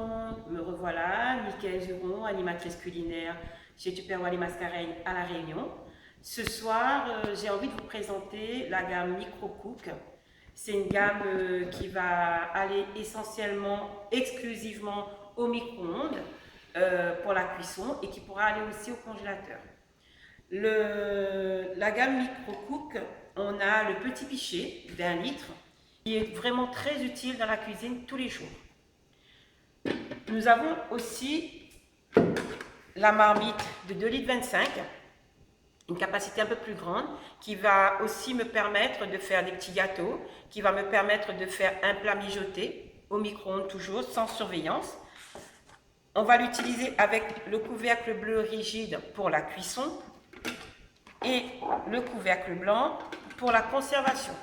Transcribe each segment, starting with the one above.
monde, me revoilà, Michaël Juron, animatrice culinaire chez Tupperware Mascareignes à La Réunion. Ce soir, j'ai envie de vous présenter la gamme Micro-Cook. C'est une gamme qui va aller essentiellement, exclusivement au micro-ondes pour la cuisson et qui pourra aller aussi au congélateur. La gamme Micro-Cook, on a le petit pichet d'1 litre qui est vraiment très utile dans la cuisine tous les jours. Nous avons aussi la marmite de 2,25 litres, une capacité un peu plus grande, qui va aussi me permettre de faire des petits gâteaux, qui va me permettre de faire un plat mijoté au micro-ondes toujours, sans surveillance. On va l'utiliser avec le couvercle bleu rigide pour la cuisson et le couvercle blanc pour la conservation.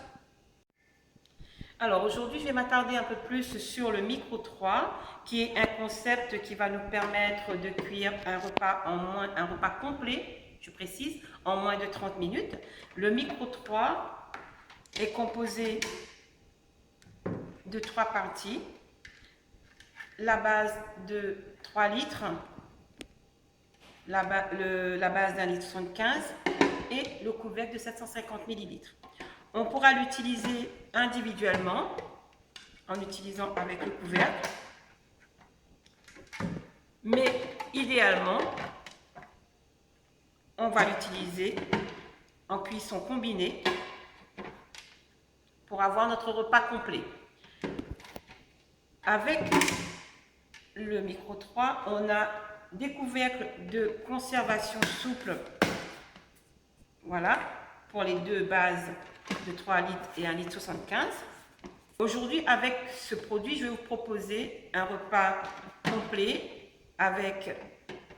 Alors aujourd'hui, je vais m'attarder un peu plus sur le Micro 3, qui est un concept qui va nous permettre de cuire un repas complet, je précise, en moins de 30 minutes. Le Micro 3 est composé de 3 parties. La base de 3 litres, la base d'1,75 litre et le couvercle de 750 ml. On pourra l'utiliser individuellement en utilisant avec le couvercle, mais idéalement, on va l'utiliser en cuisson combinée pour avoir notre repas complet. Avec le Micro 3, on a des couvercles de conservation souple, voilà, pour les deux bases de 3 litres et 1,75 litre. Aujourd'hui, avec ce produit, je vais vous proposer un repas complet avec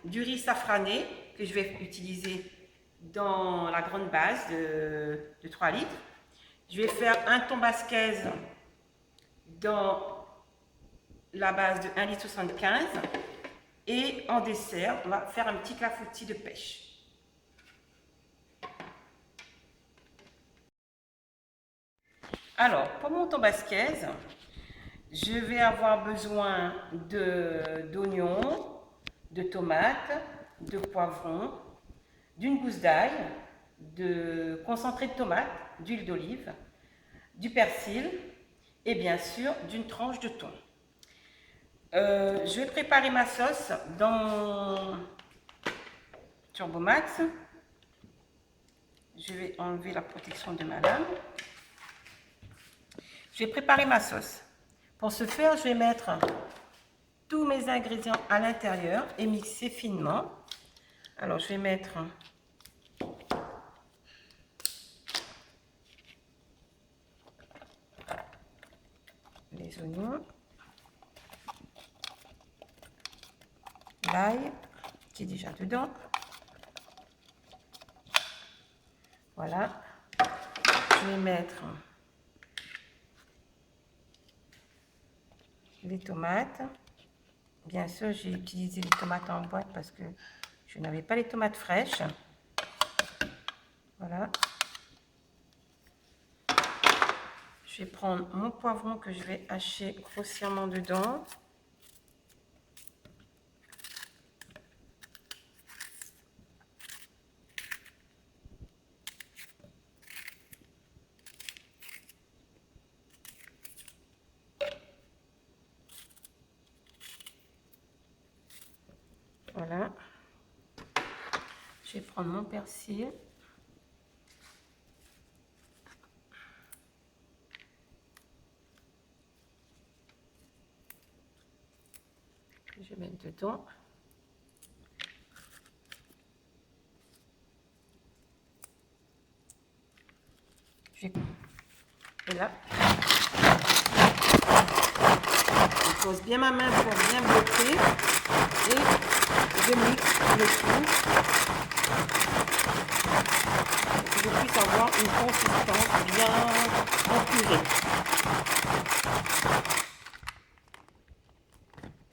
du riz safrané que je vais utiliser dans la grande base de 3 litres. Je vais faire un thon basquaise dans la base de 1,75 litre. Et en dessert, on va faire un petit clafoutis de pêche. Alors, pour mon thon basquaise, je vais avoir besoin d'oignons, de tomates, de poivrons, d'une gousse d'ail, de concentré de tomate, d'huile d'olive, du persil et bien sûr d'une tranche de thon. Je vais préparer ma sauce dans mon Turbomax. Je vais enlever la protection de ma lame. Je vais préparer ma sauce. Pour ce faire, je vais mettre tous mes ingrédients à l'intérieur et mixer finement. Alors, je vais mettre les oignons, l'ail qui est déjà dedans. Voilà. Je vais mettre les tomates. Bien sûr, j'ai utilisé les tomates en boîte parce que je n'avais pas les tomates fraîches. Voilà. Je vais prendre mon poivron que je vais hacher grossièrement dedans. Voilà. Je vais prendre mon persil. Je vais mettre dedans. Et là, je pose bien ma main pour bien bloquer et je mixe le tout pour que je puisse avoir une consistance bien empurée.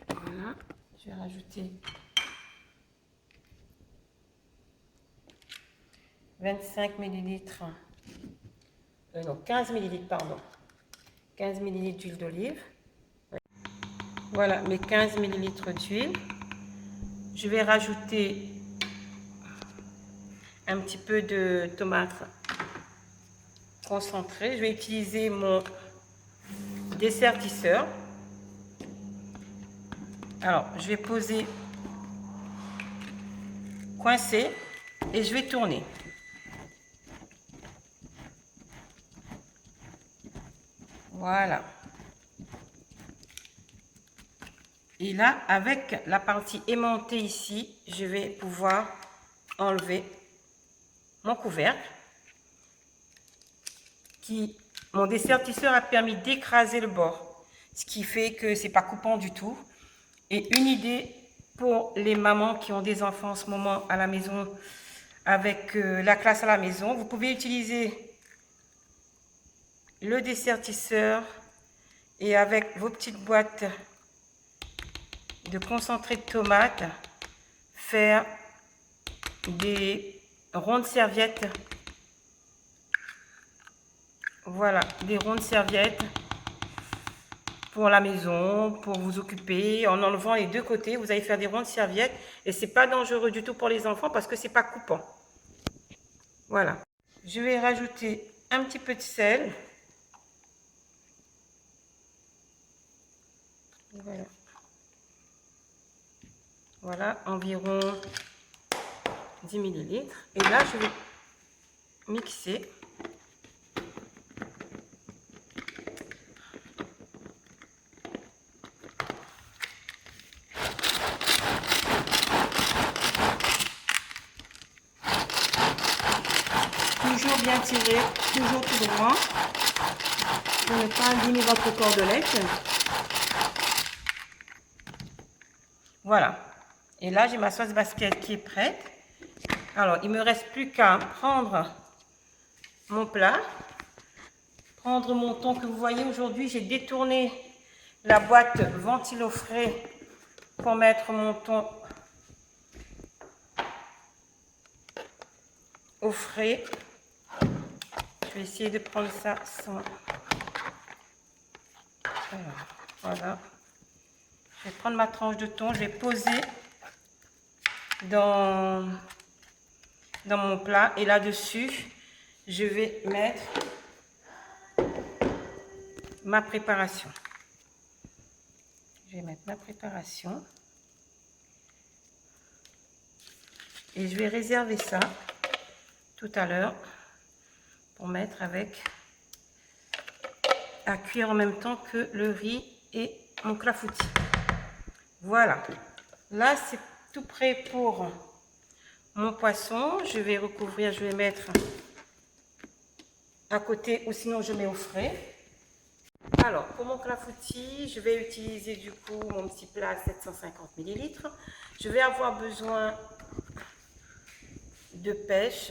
Voilà, je vais rajouter 25 ml, non 15 ml, pardon, 15 ml d'huile d'olive. Voilà mes 15 ml d'huile. Je vais rajouter un petit peu de tomate concentrée. Je vais utiliser mon dessertisseur. Alors, je vais poser coincé et je vais tourner. Voilà. Et là, avec la partie aimantée ici, je vais pouvoir enlever mon couvercle. Mon dessertisseur a permis d'écraser le bord, ce qui fait que c'est pas coupant du tout. Et une idée pour les mamans qui ont des enfants en ce moment à la maison, avec la classe à la maison, vous pouvez utiliser le dessertisseur et avec vos petites boîtes de concentré de tomate, faire des rondes serviettes. Voilà, des rondes serviettes pour la maison, pour vous occuper. En enlevant les deux côtés, vous allez faire des rondes serviettes et c'est pas dangereux du tout pour les enfants parce que c'est pas coupant. Voilà. Je vais rajouter un petit peu de sel. Voilà. Voilà, environ 10 ml. Et là, je vais mixer. Toujours bien tiré, toujours tout droit, pour ne pas abîmer votre cordelette. Voilà. Et là, j'ai ma sauce basket qui est prête. Alors, il ne me reste plus qu'à prendre mon plat, prendre mon thon que vous voyez aujourd'hui. J'ai détourné la boîte ventilo frais pour mettre mon thon au frais. Je vais essayer de prendre ça sans... Voilà. Je vais prendre ma tranche de thon, je vais poser dans mon plat et là-dessus, je vais mettre ma préparation. Je vais mettre ma préparation et je vais réserver ça tout à l'heure pour mettre à cuire en même temps que le riz et mon clafoutis. Voilà, là c'est tout prêt pour mon poisson. Je vais recouvrir, je vais mettre à côté ou sinon je mets au frais. Alors pour mon clafoutis, je vais utiliser du coup mon petit plat à 750 ml. Je vais avoir besoin de pêche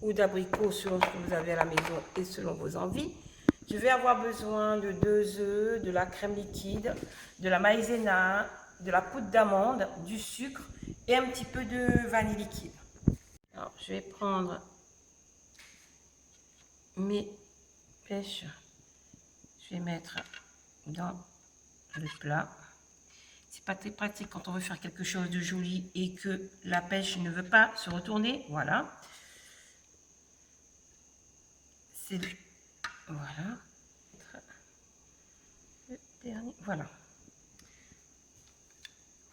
ou d'abricots selon ce que vous avez à la maison et selon vos envies. Je vais avoir besoin de 2 œufs, de la crème liquide, de la maïzena, de la poudre d'amande, du sucre et un petit peu de vanille liquide. Alors, je vais prendre mes pêches, je vais mettre dans le plat. C'est pas très pratique quand on veut faire quelque chose de joli et que la pêche ne veut pas se retourner. Voilà. Voilà. Le dernier. Voilà.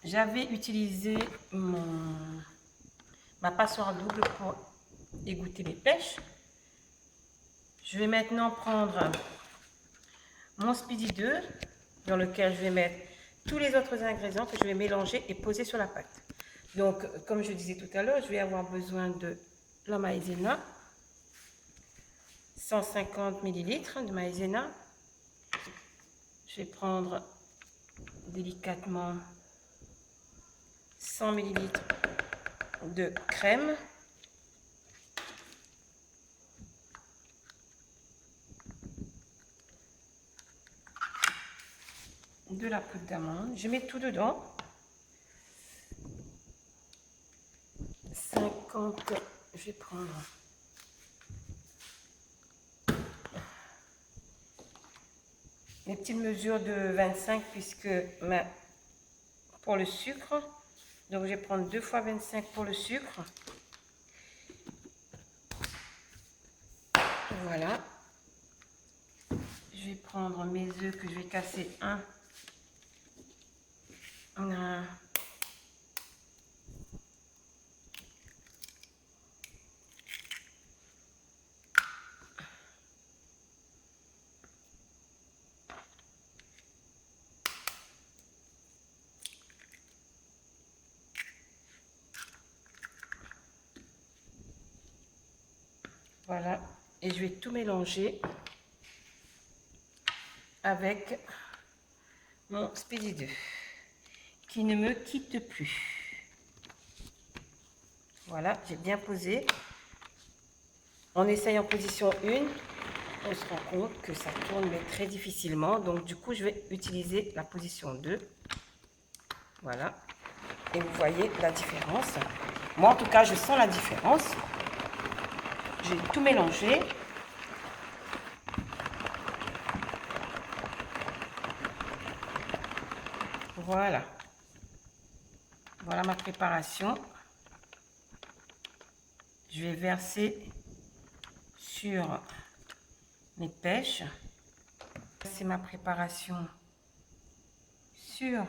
J'avais utilisé ma passoire double pour égoutter mes pêches. Je vais maintenant prendre mon Speedy 2 dans lequel je vais mettre tous les autres ingrédients que je vais mélanger et poser sur la pâte. Donc, comme je disais tout à l'heure, je vais avoir besoin de la maïzena, 150 ml de maïzena. Je vais prendre délicatement 100 ml de crème. De la poudre d'amande. Je mets tout dedans. 50, je vais prendre des petites mesures de 25 puisque pour le sucre, donc je vais prendre 2 fois 25 pour le sucre. Voilà. Je vais prendre mes œufs que je vais casser un. Voilà, et je vais tout mélanger avec mon Speedy 2 qui ne me quitte plus. Voilà, j'ai bien posé. On essaye en position 1, on se rend compte que ça tourne mais très difficilement. Donc du coup, je vais utiliser la position 2. Voilà, et vous voyez la différence. Moi, en tout cas, je sens la différence. J'ai tout mélangé. Voilà. Voilà ma préparation. Je vais verser sur mes pêches. C'est ma préparation sur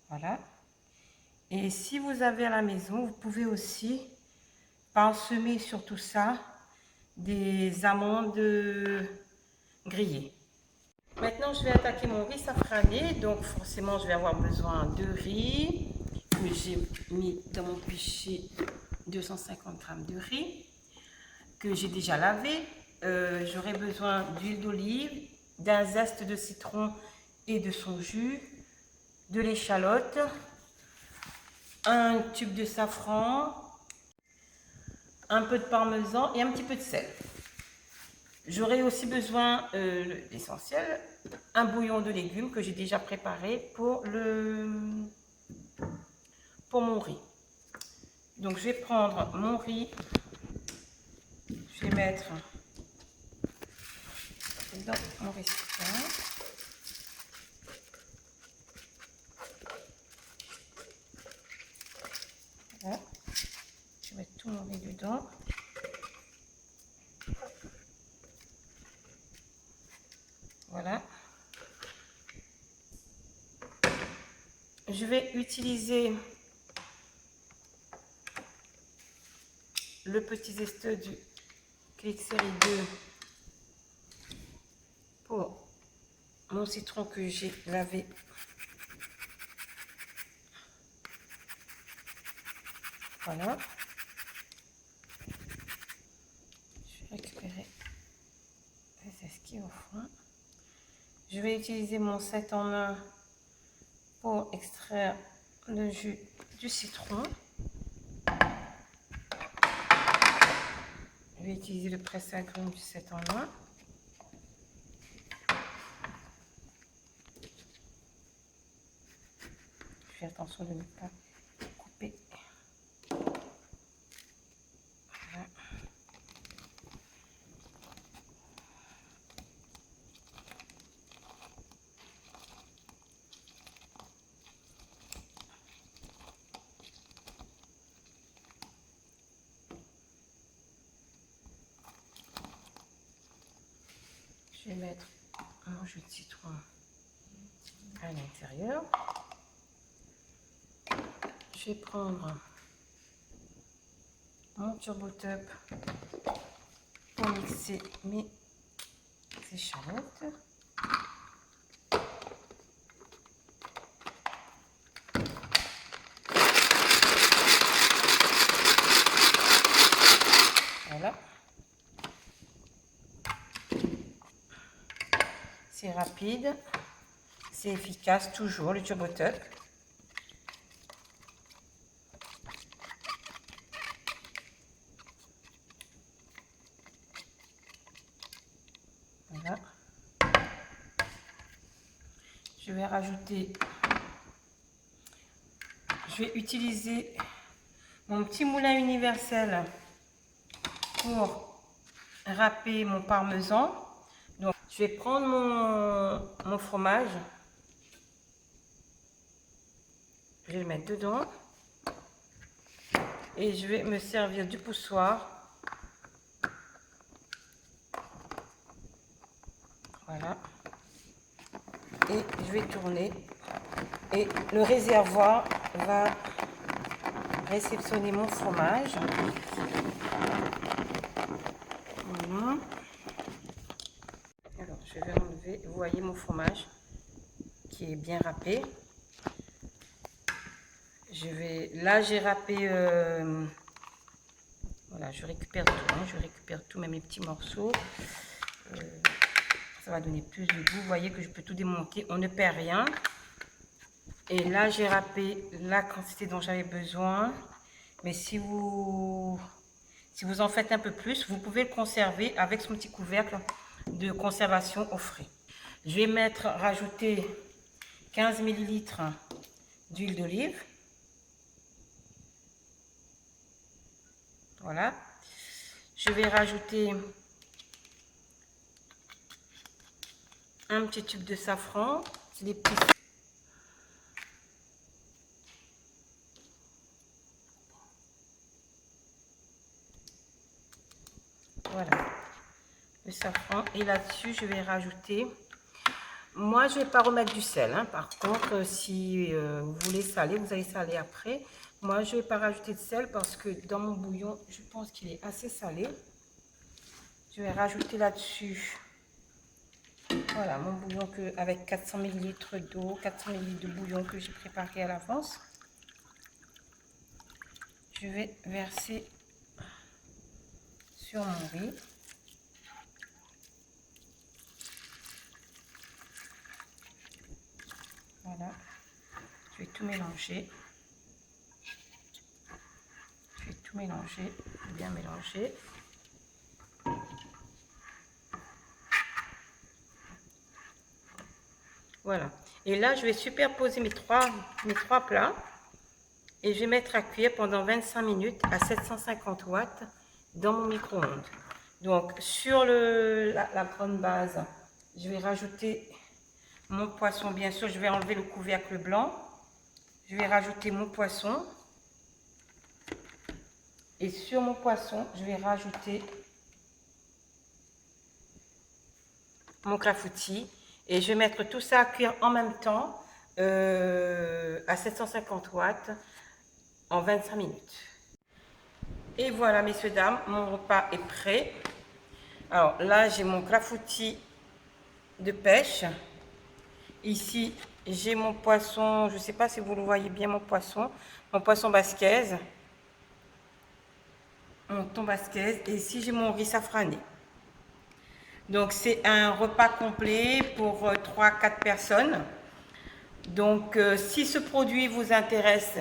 voilà. Et si vous avez à la maison, vous pouvez aussi parsemer sur tout ça des amandes grillées. Maintenant, je vais attaquer mon riz safrané. Donc, forcément, je vais avoir besoin de riz que j'ai mis dans mon pichet, 250 g de riz que j'ai déjà lavé. J'aurai besoin d'huile d'olive, d'un zeste de citron et de son jus, de l'échalote, un tube de safran, un peu de parmesan et un petit peu de sel. J'aurai aussi besoin, l'essentiel, un bouillon de légumes que j'ai déjà préparé pour mon riz. Donc je vais prendre mon riz, je vais mettre dans mon récipient. Voilà. Je vais mettre tout mon riz dedans. Voilà. Je vais utiliser le petit zeste du Clic Série 2 pour mon citron que j'ai lavé. Voilà. Je vais récupérer les esquilles au fond. Je vais utiliser mon 7 en 1 pour extraire le jus du citron. Je vais utiliser le presse-agrumes du 7 en 1. Je fais attention de ne pas couper. Voilà. Je vais mettre mon jus de citron à l'intérieur. Je vais prendre mon Turbo Top pour mixer mes échalotes. Voilà. C'est rapide, c'est efficace, toujours le Turbo Top. Voilà. Je vais rajouter, je vais utiliser mon petit moulin universel pour râper mon parmesan. Donc, je vais prendre mon fromage. Je vais le mettre dedans. Et je vais me servir du poussoir. Voilà. Et je vais tourner. Et le réservoir va réceptionner mon fromage. Voilà. Alors, je vais enlever, vous voyez mon fromage qui est bien râpé. Là j'ai râpé, voilà, je récupère tout, hein, je récupère tout, même les petits morceaux. Ça va donner plus de goût. Vous voyez que je peux tout démonter, on ne perd rien. Et là j'ai râpé la quantité dont j'avais besoin. Mais si vous en faites un peu plus, vous pouvez le conserver avec son petit couvercle de conservation au frais. Je vais rajouter 15 ml d'huile d'olive. Voilà. Je vais rajouter un petit tube de safran. C'est des petits. Voilà. Le safran. Et là-dessus, je vais rajouter. Moi, je ne vais pas remettre du sel. Hein. Par contre, si vous voulez saler, vous allez saler après. Moi, je ne vais pas rajouter de sel parce que dans mon bouillon, je pense qu'il est assez salé. Je vais rajouter là-dessus, voilà, mon bouillon avec 400 ml d'eau, 400 ml de bouillon que j'ai préparé à l'avance. Je vais verser sur mon riz. Voilà, je vais tout mélanger. Je vais tout mélanger, bien mélanger. Voilà. Et là, je vais superposer mes trois plats. Et je vais mettre à cuire pendant 25 minutes à 750 watts dans mon micro-ondes. Donc, sur la grande base, je vais rajouter mon poisson. Bien sûr, je vais enlever le couvercle blanc. Je vais rajouter mon poisson. Et sur mon poisson, je vais rajouter mon clafoutis. Et je vais mettre tout ça à cuire en même temps à 750 watts en 25 minutes. Et voilà, messieurs, dames, mon repas est prêt. Alors là, j'ai mon clafoutis de pêche. Ici, j'ai mon poisson, je ne sais pas si vous le voyez bien, mon poisson basquaise. Mon thon basquaise. Et ici, j'ai mon riz safrané. Donc, c'est un repas complet pour 3-4 personnes. Donc, si ce produit vous intéresse,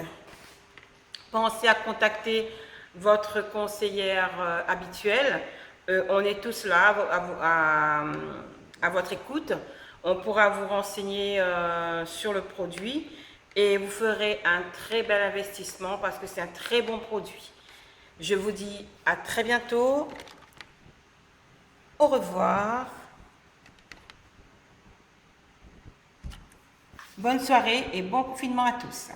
pensez à contacter votre conseillère habituelle. On est tous là à votre écoute. On pourra vous renseigner sur le produit et vous ferez un très bel investissement parce que c'est un très bon produit. Je vous dis à très bientôt. Au revoir. Bonne soirée et bon confinement à tous.